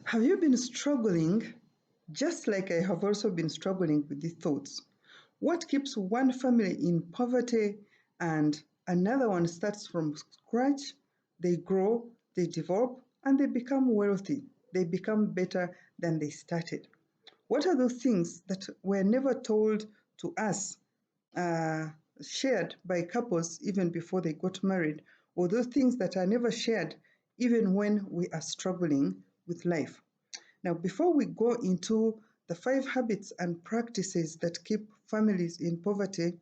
Have you been struggling, just like I have also been struggling with these thoughts? What keeps one family in poverty and another one starts from scratch? They grow, they develop, and they become wealthy. They become better than they started. What are those things that were never told to us, uh, shared by couples even before they got married, or those things that are never shared even when we are struggling with life? Now, before we go into the 5 habits and practices that keep families in poverty,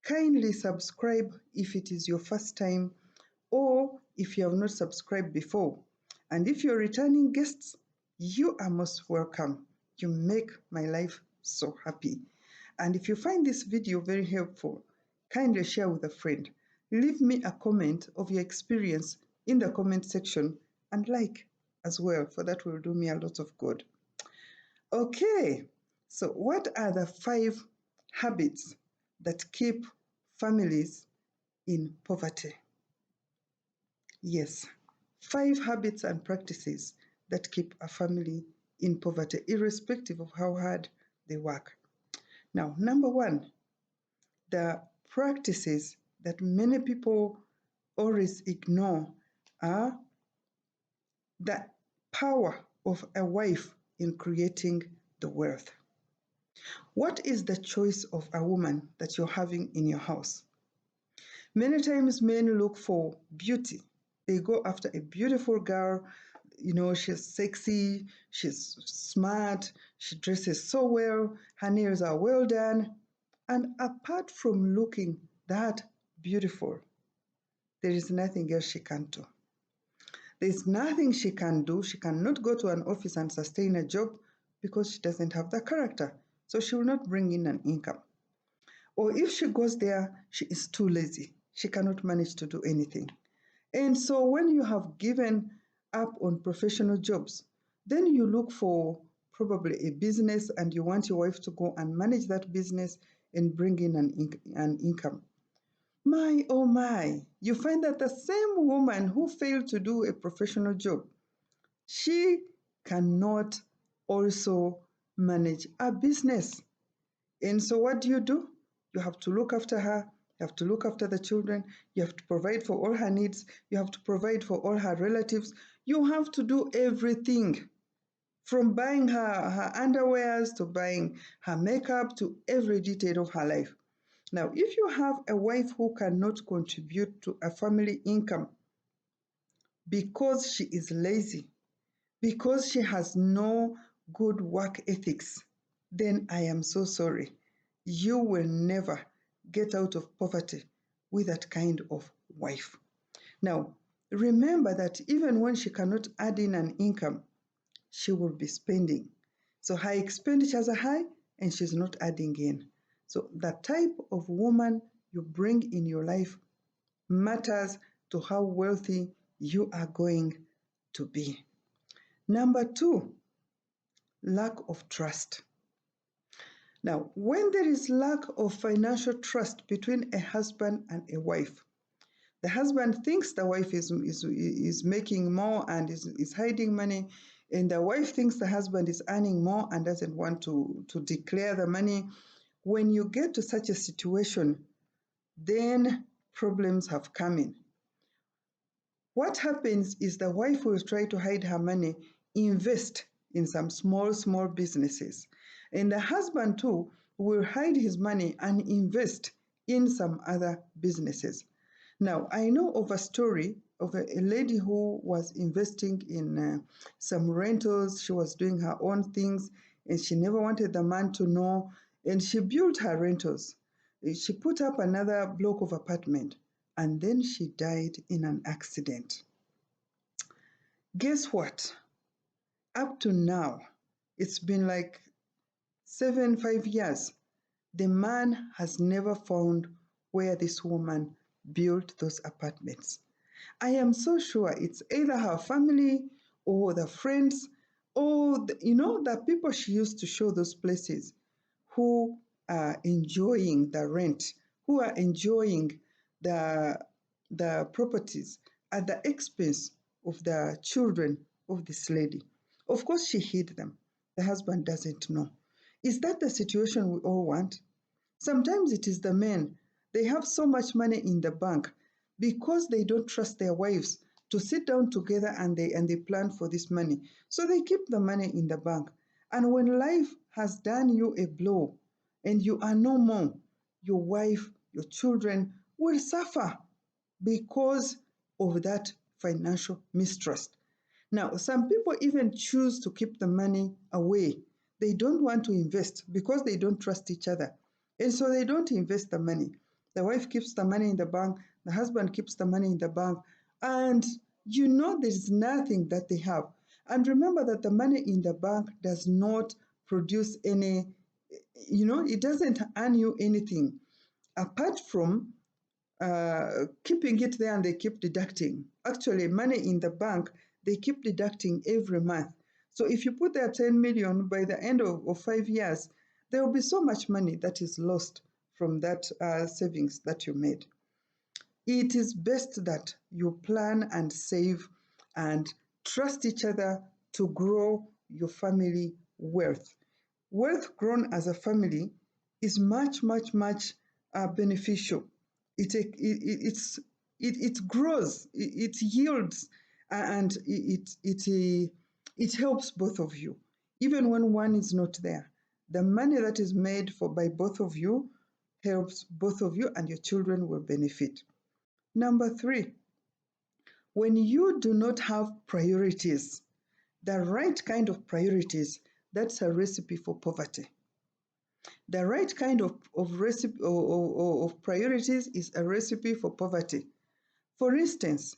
kindly subscribe if it is your first time or if you have not subscribed before. And if you're returning guests, you are most welcome. You make my life so happy. And if you find this video very helpful, kindly share with a friend. Leave me a comment of your experience in the comment section and like as well, for that will do me a lot of good. Okay, so what are the 5 habits that keep families in poverty? Yes, 5 habits and practices that keep a family in poverty, irrespective of how hard they work. Now, number 1, the practices that many people always ignore are the power of a wife in creating the wealth. What is the choice of a woman that you're having in your house? Many times men look for beauty. They go after a beautiful girl. She's sexy, she's smart, she dresses so well, her nails are well done. And apart from looking that beautiful, there is nothing else she can do. There's nothing she can do. She cannot go to an office and sustain a job because she doesn't have the character. So she will not bring in an income. Or if she goes there, she is too lazy. She cannot manage to do anything. And so when you have given up on professional jobs, then you look for probably a business and you want your wife to go and manage that business and bring in an income. My, oh my, you find that the same woman who failed to do a professional job, she cannot also manage a business. And so what do? You have to look after her, you have to look after the children, you have to provide for all her needs, you have to provide for all her relatives. You have to do everything from buying her underwears to buying her makeup to every detail of her life. Now, if you have a wife who cannot contribute to a family income because she is lazy, because she has no good work ethics, then I am so sorry. You will never get out of poverty with that kind of wife. Now, remember that even when she cannot add in an income, she will be spending. So her expenditures are high and she's not adding in. So the type of woman you bring in your life matters to how wealthy you are going to be. Number 2, lack of trust. Now, when there is lack of financial trust between a husband and a wife, the husband thinks the wife is making more and is hiding money, and the wife thinks the husband is earning more and doesn't want to declare the money. When you get to such a situation, then problems have come in. What happens is the wife will try to hide her money, invest in some small businesses. And the husband too will hide his money and invest in some other businesses. Now, I know of a story of a lady who was investing in some rentals. She was doing her own things and she never wanted the man to know. And she built her rentals. She put up another block of apartment and then she died in an accident. Guess what? Up to now, it's been like 5 years. The man has never found where this woman built those apartments. I am so sure it's either her family or the friends or the people she used to show those places who are enjoying the rent, who are enjoying the properties at the expense of the children of this lady. Of course, she hid them. The husband doesn't know. Is that the situation we all want? Sometimes it is the men. They have so much money in the bank because they don't trust their wives to sit down together and they plan for this money. So they keep the money in the bank. And when life has done you a blow and you are no more, your wife, your children will suffer because of that financial mistrust. Now, some people even choose to keep the money away. They don't want to invest because they don't trust each other. And so they don't invest the money. The wife keeps the money in the bank, the husband keeps the money in the bank, and there's nothing that they have. And remember that the money in the bank does not produce any, it doesn't earn you anything apart from keeping it there and they keep deducting. Actually, money in the bank, they keep deducting every month. So if you put there 10 million, by the end of 5 years, there will be so much money that is lost from that savings that you made. It is best that you plan and save and trust each other to grow your family wealth. Wealth grown as a family is much, much, much beneficial. It grows, it yields, and it helps both of you. Even when one is not there, the money that is made by both of you helps both of you, and your children will benefit. Number three, when you do not have priorities, the right kind of priorities, that's a recipe for poverty. The right kind of recipe of priorities is a recipe for poverty. For instance,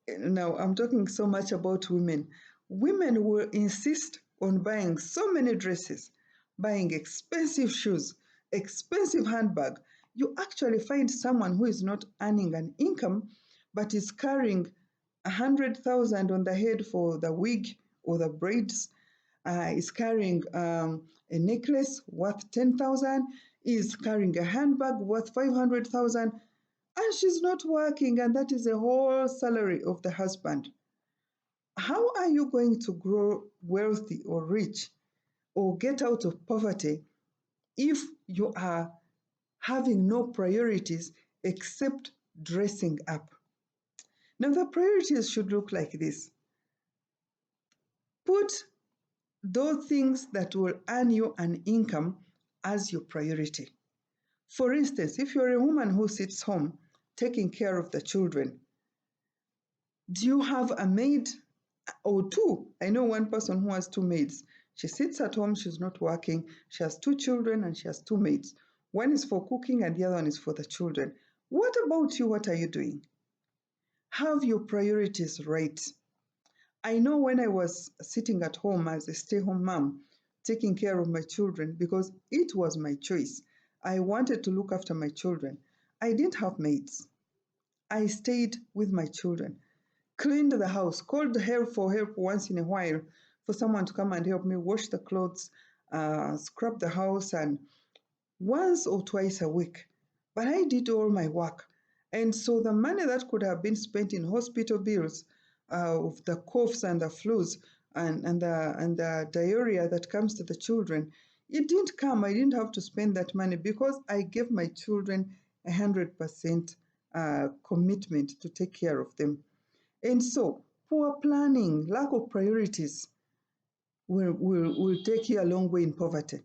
now I'm talking so much about women. Women will insist on buying so many dresses, buying expensive shoes, expensive handbag. You actually find someone who is not earning an income but is carrying 100,000 on the head for the wig or the braids, is carrying a necklace worth 10,000, is carrying a handbag worth 500,000, and she's not working, and that is the whole salary of the husband. How are you going to grow wealthy or rich or get out of poverty if you are having no priorities except dressing up? Now, the priorities should look like this. Put those things that will earn you an income as your priority. For instance, if you're a woman who sits home taking care of the children, do you have a maid or two? I know one person who has two maids. She sits at home, she's not working, she has two children and she has two maids. One is for cooking and the other one is for the children. What about you? What are you doing? Have your priorities right. I know when I was sitting at home as a stay-home mom, taking care of my children because it was my choice. I wanted to look after my children. I didn't have maids. I stayed with my children, cleaned the house, called help for help once in a while for someone to come and help me wash the clothes, scrub the house, and once or twice a week. But I did all my work. And so the money that could have been spent in hospital bills, of the coughs and the flus and the diarrhea that comes to the children, it didn't come. I didn't have to spend that money because I gave my children 100% commitment to take care of them. And so poor planning, lack of priorities will take you a long way in poverty.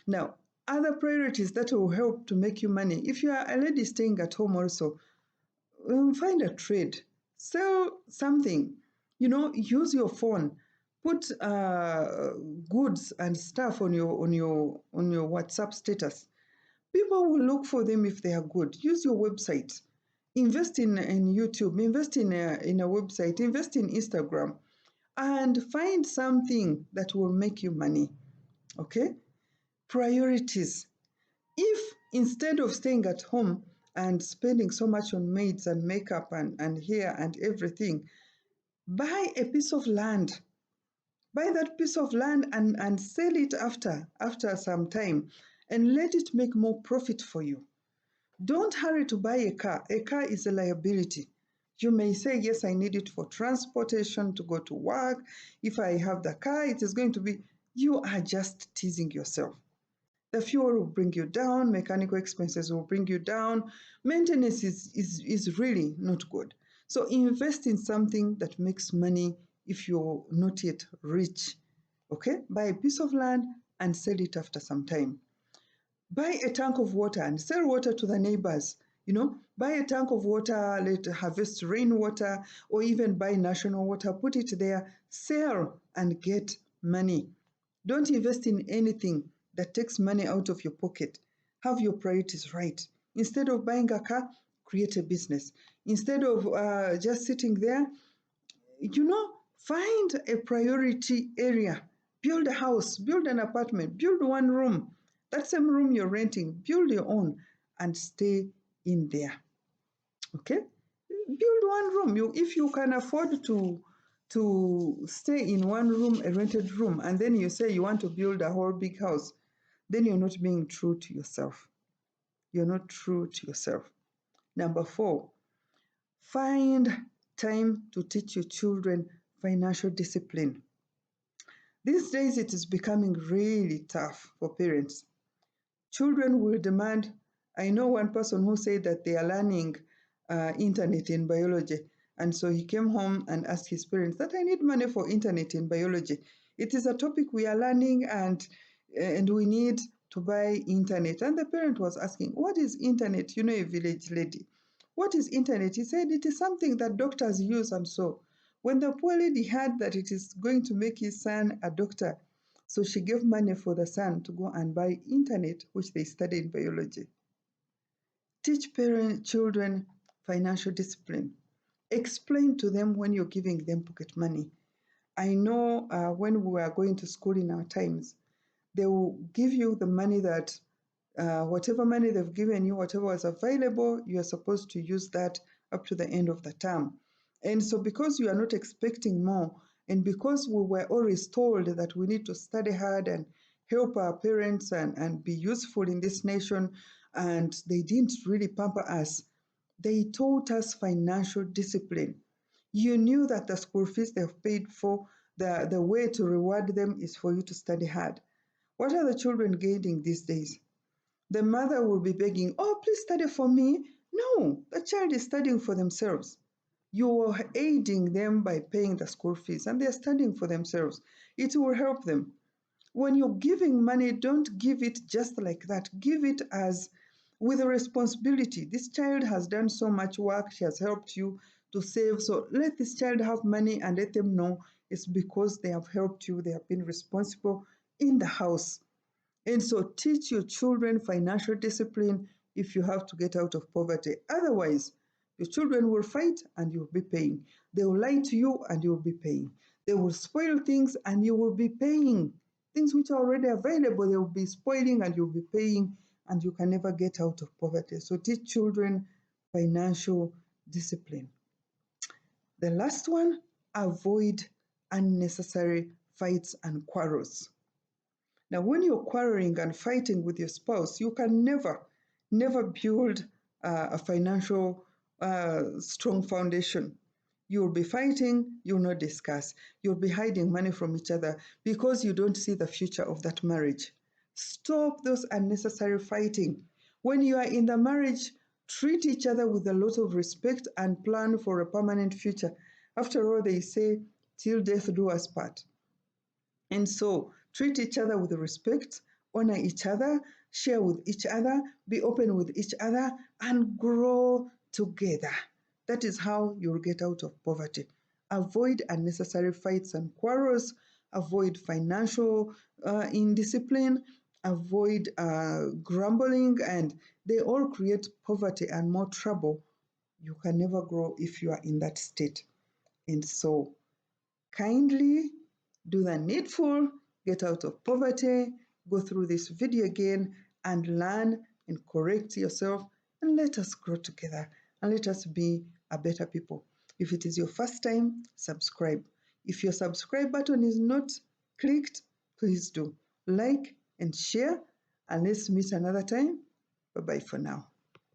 Now, other priorities that will help to make you money. If you are a lady staying at home also, find a trade, sell something, use your phone, put goods and stuff on your WhatsApp status. People will look for them if they are good. Use your website. Invest in YouTube, invest in a website, invest in Instagram, and find something that will make you money. Okay? Priorities. If instead of staying at home and spending so much on maids and makeup and hair and everything, buy a piece of land. Buy that piece of land and sell it after some time and let it make more profit for you. Don't hurry to buy a car. A car is a liability. You may say, yes, I need it for transportation to go to work. If I have the car, it is going to be, you are just teasing yourself. The fuel will bring you down, mechanical expenses will bring you down. Maintenance is really not good. So invest in something that makes money if you're not yet rich. Okay? Buy a piece of land and sell it after some time. Buy a tank of water and sell water to the neighbors. Buy a tank of water, let harvest rainwater, or even buy national water, put it there, sell and get money. Don't invest in anything that takes money out of your pocket. Have your priorities right. Instead of buying a car, create a business. Instead of just sitting there, find a priority area. Build a house, build an apartment, build one room. That same room you're renting, build your own and stay in there. Okay? Build one room. If you can afford to stay in one room, a rented room, and then you say you want to build a whole big house, then you're not being true to yourself. You're not true to yourself. Number 4, find time to teach your children financial discipline. These days, it is becoming really tough for parents. Children will demand. I know one person who said that they are learning internet in biology. And so he came home and asked his parents that I need money for internet in biology. It is a topic we are learning and we need to buy internet. And the parent was asking, what is internet? A village lady. What is internet? He said it is something that doctors use. And so when the poor lady heard that it is going to make his son a doctor, so she gave money for the son to go and buy internet, which they study in biology. Teach children financial discipline. Explain to them when you're giving them pocket money. I know when we were going to school in our times, they will give you the money that, whatever money they've given you, whatever was available, you are supposed to use that up to the end of the term. And so because you are not expecting more, and because we were always told that we need to study hard and help our parents and be useful in this nation, and they didn't really pamper us, they taught us financial discipline. You knew that the school fees they've paid for, the way to reward them is for you to study hard. What are the children getting these days? The mother will be begging, oh, please study for me. No, the child is studying for themselves. You are aiding them by paying the school fees, and they're studying for themselves. It will help them. When you're giving money, don't give it just like that. Give it as with a responsibility. This child has done so much work, she has helped you to save. So let this child have money and let them know it's because they have helped you, they have been responsible in the house. And so teach your children financial discipline if you have to get out of poverty. Otherwise, your children will fight and you'll be paying. They will lie to you and you'll be paying. They will spoil things and you will be paying. Things which are already available, they will be spoiling and you'll be paying, and you can never get out of poverty. So teach children financial discipline. The last one, avoid unnecessary fights and quarrels. Now, when you're quarreling and fighting with your spouse, you can never build a financial strong foundation. You'll be fighting, you'll not discuss. You'll be hiding money from each other because you don't see the future of that marriage. Stop those unnecessary fighting. When you are in the marriage, treat each other with a lot of respect and plan for a permanent future. After all, they say, till death do us part. And so treat each other with respect, honor each other, share with each other, be open with each other, and grow together. That is how you'll get out of poverty. Avoid unnecessary fights and quarrels, avoid financial indiscipline, avoid grumbling, and they all create poverty and more trouble. You can never grow if you are in that state. And so kindly do the needful, get out of poverty, go through this video again and learn and correct yourself, and let us grow together and let us be a better people. If it is your first time, subscribe. If your subscribe button is not clicked, please do like and share, and let's meet another time. Bye-bye for now.